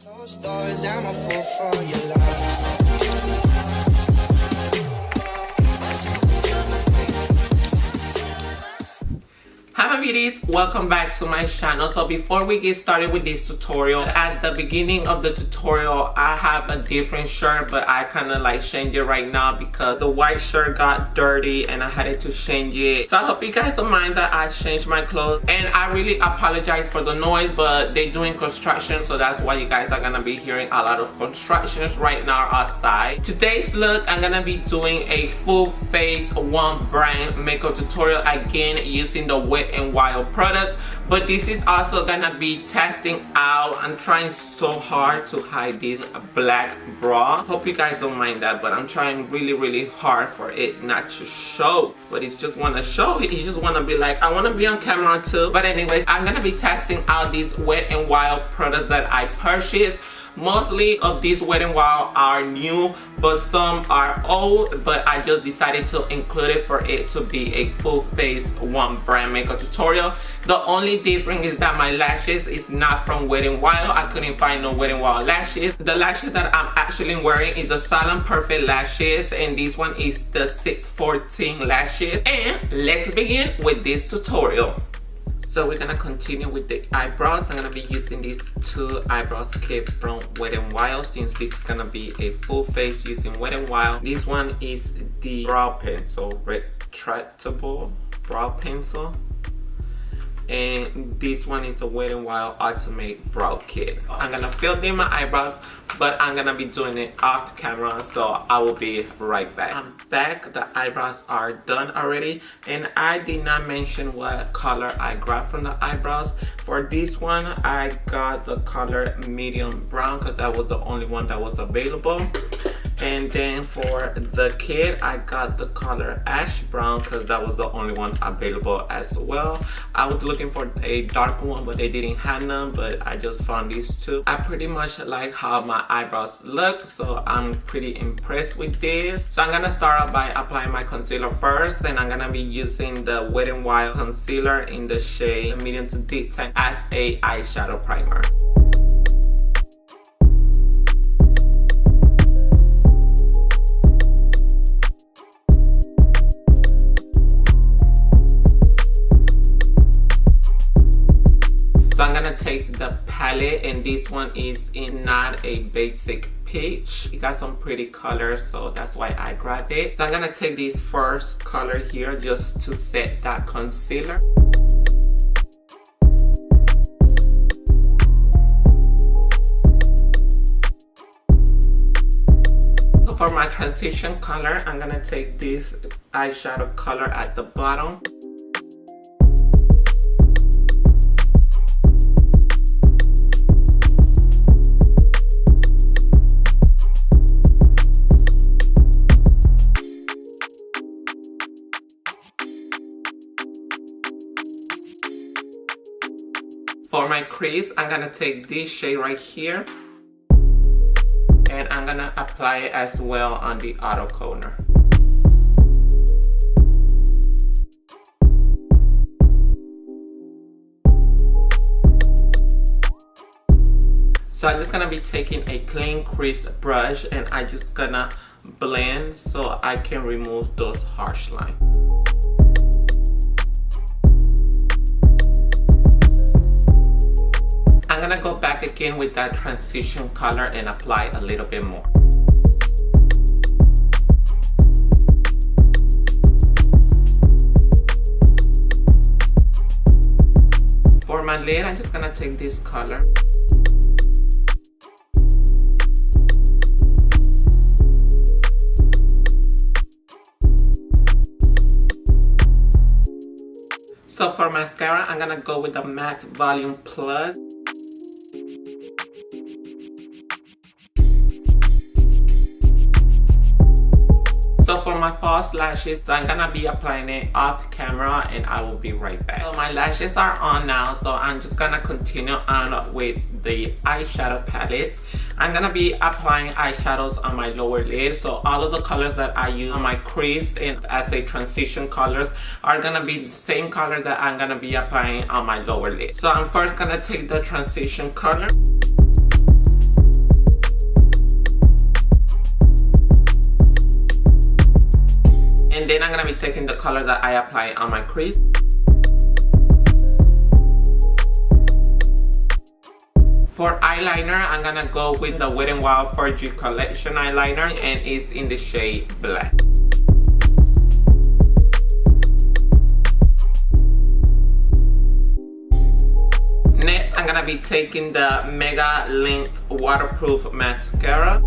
Closed doors, I'm a fool for your love. Hi my beauties, welcome back to my channel. So before we get started with this tutorial, at the beginning of the tutorial I have a different shirt, but I kind of like change it right now because the white shirt got dirty and I had to change it. So I hope you guys don't mind that I changed my clothes, and I really apologize for the noise, but they're doing construction, so that's why you guys are gonna be hearing a lot of constructions right now outside. Today's look, I'm gonna be doing a full face one brand makeup tutorial, again using the Wet n Wild products, but this is also gonna be testing out. I'm trying so hard to hide this black bra. Hope you guys don't mind that, but I'm trying really hard for it not to show, but it's just want to show it. You just want to be like, I want to be on camera too. But anyways, I'm gonna be testing out these Wet n Wild products that I purchased. Mostly of these Wet n Wild are new, but some are old, but I just decided to include it for it to be a full face one brand makeup tutorial. The only difference is that my lashes is not from Wet n Wild. I couldn't find no Wet n Wild lashes. The lashes that I'm actually wearing is the Salon Perfect lashes, and this one is the 614 lashes. And let's begin with this tutorial. So we're gonna continue with the eyebrows. I'm gonna be using these two eyebrows kit from Wet n Wild, since this is gonna be a full face using Wet n Wild. This one is the brow pencil, retractable brow pencil, and this one is the Wet n Wild Ultimate Brow Kit. I'm gonna fill in my eyebrows, but I'm gonna be doing it off camera, so I will be right back. I'm back. The eyebrows are done already, and I did not mention what color I grabbed from the eyebrows. For this one, I got the color medium brown because that was the only one that was available. And then for the kit, I got the color ash brown because that was the only one available as well. I was looking for a darker one, but they didn't have none, but I just found these two. I pretty much like how my eyebrows look, so I'm pretty impressed with this. So I'm gonna start out by applying my concealer first, and I'm gonna be using the Wet n Wild concealer in the shade medium to deep tan as a eyeshadow primer. So I'm gonna take the palette, and this one is in not a basic peach. It got some pretty colors, so that's why I grabbed it. So I'm gonna take this first color here just to set that concealer. So for my transition color, I'm gonna take this eyeshadow color at the bottom. For my crease, I'm gonna take this shade right here, and I'm gonna apply it as well on the outer corner. So I'm just gonna be taking a clean crease brush, and I'm just gonna blend so I can remove those harsh lines. I'm gonna go back again with that transition color and apply a little bit more. For my lid, I'm just gonna take this color. So for mascara, I'm gonna go with the MAC Volume Plus. So for my false lashes, I'm gonna be applying it off camera, and I will be right back. So my lashes are on now, so I'm just gonna continue on with the eyeshadow palettes. I'm gonna be applying eyeshadows on my lower lid, so all of the colors that I use on my crease and as a transition colors are gonna be the same color that I'm gonna be applying on my lower lid. So I'm first gonna take the transition color. color that I apply on my crease. For eyeliner, I'm gonna go with the Wet n Wild 4G Collection eyeliner, and it's in the shade Black. Next, I'm gonna be taking the Mega Length Waterproof Mascara.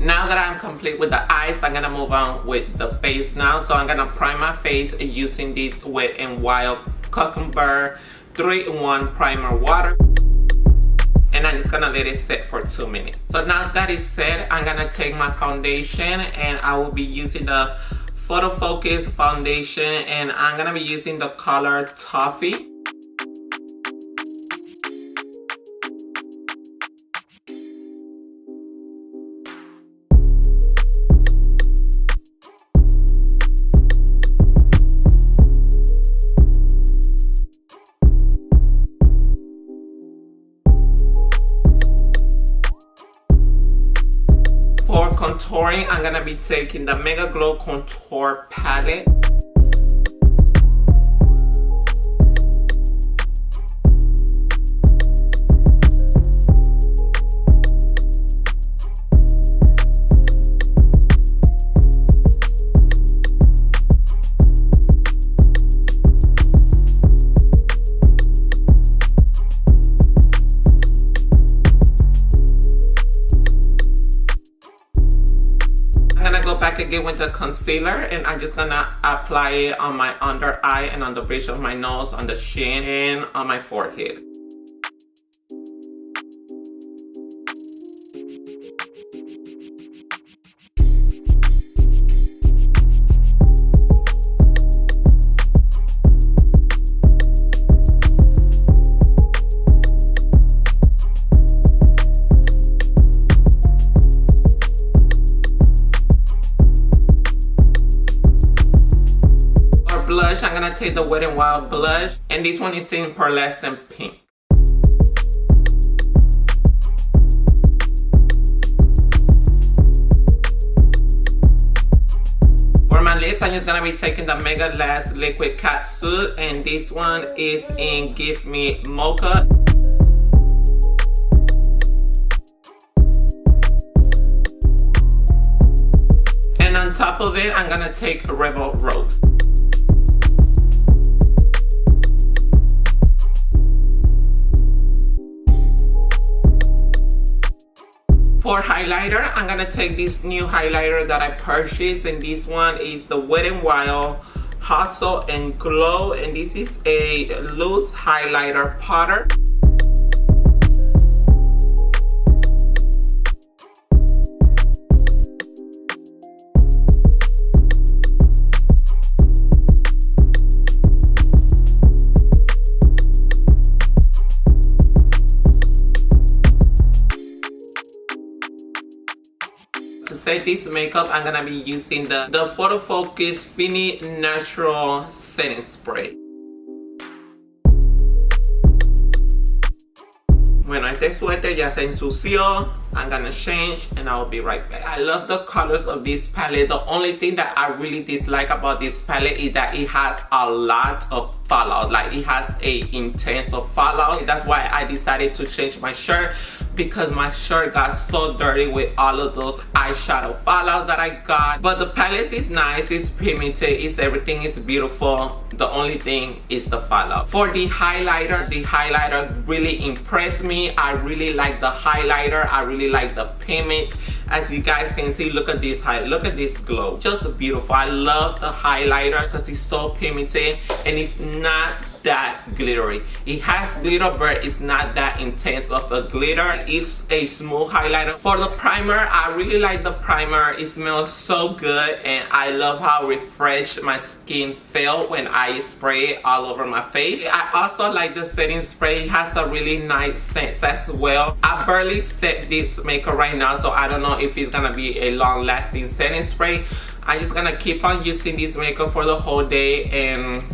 Now that I'm complete with the eyes, I'm gonna move on with the face now. So I'm gonna prime my face using this Wet n Wild Cucumber 3-in-1 Primer Water. And I'm just gonna let it set for 2 minutes. So now that is set, I'm gonna take my foundation and I will be using the Photo Focus foundation, and I'm gonna be using the color Toffee. For contouring, I'm gonna be taking the Mega Glow Contour Palette. Back again with the concealer, and I'm just gonna apply it on my under eye and on the bridge of my nose, on the chin, and on my forehead. Blush, I'm gonna take the Wet n Wild blush, and this one is in Pearlescent Pink. For my lips, I'm just gonna be taking the Mega Lash Liquid Capsule, and this one is in Give Me Mocha. And on top of it, I'm gonna take Rebel Rose. For highlighter, I'm gonna take this new highlighter that I purchased, and this one is the Wet n Wild Hustle and Glow, and this is a loose highlighter powder. To set this makeup, I'm gonna be using the Photo Focus Fini Natural Setting Spray. Bueno, este suéter ya se ensució. I'm gonna change and I'll be right back. I love the colors of this palette. The only thing that I really dislike about this palette is that it has a lot of fallout. Like, it has a intense of fallout. That's why I decided to change my shirt, because my shirt got so dirty with all of those eyeshadow fallouts that I got. But the palette is nice, it's pigmented, everything is beautiful. The only thing is the fallout. For the highlighter really impressed me. I really like the highlighter. I really like the pigment. As you guys can see, look at this look at this glow. Just beautiful. I love the highlighter because it's so pigmented and it's not that glittery. It has glitter, but it's not that intense of a glitter. It's a smooth highlighter. For the primer, I really like the primer. It smells so good, and I love how refreshed my skin felt when I spray it all over my face. I also like the setting spray. It has a really nice scent as well. I barely set this makeup right now, so I don't know if it's gonna be a long-lasting setting spray. I'm just gonna keep on using this makeup for the whole day, and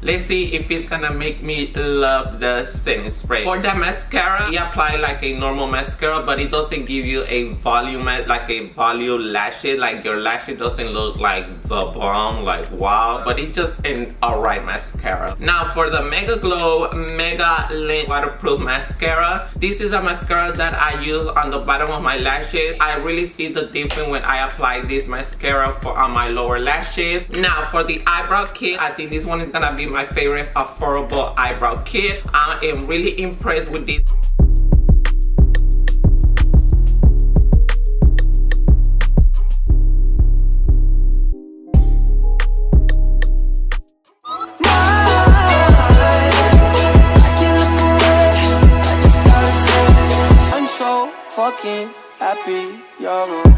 Let's see if it's gonna make me love the setting spray. For the mascara, you apply like a normal mascara, but it doesn't give you a volume, like a volume lashes. Like your lashes doesn't look like the bomb, like wow, but it's just an alright mascara. Now for the Mega Glow Mega Lint Waterproof Mascara, this is a mascara that I use on the bottom of my lashes. I really see the difference when I apply this mascara on my lower lashes. Now for the eyebrow kit, I think this one is gonna be my favorite affordable eyebrow kit. I am really impressed with this. I'm so fucking happy you're around.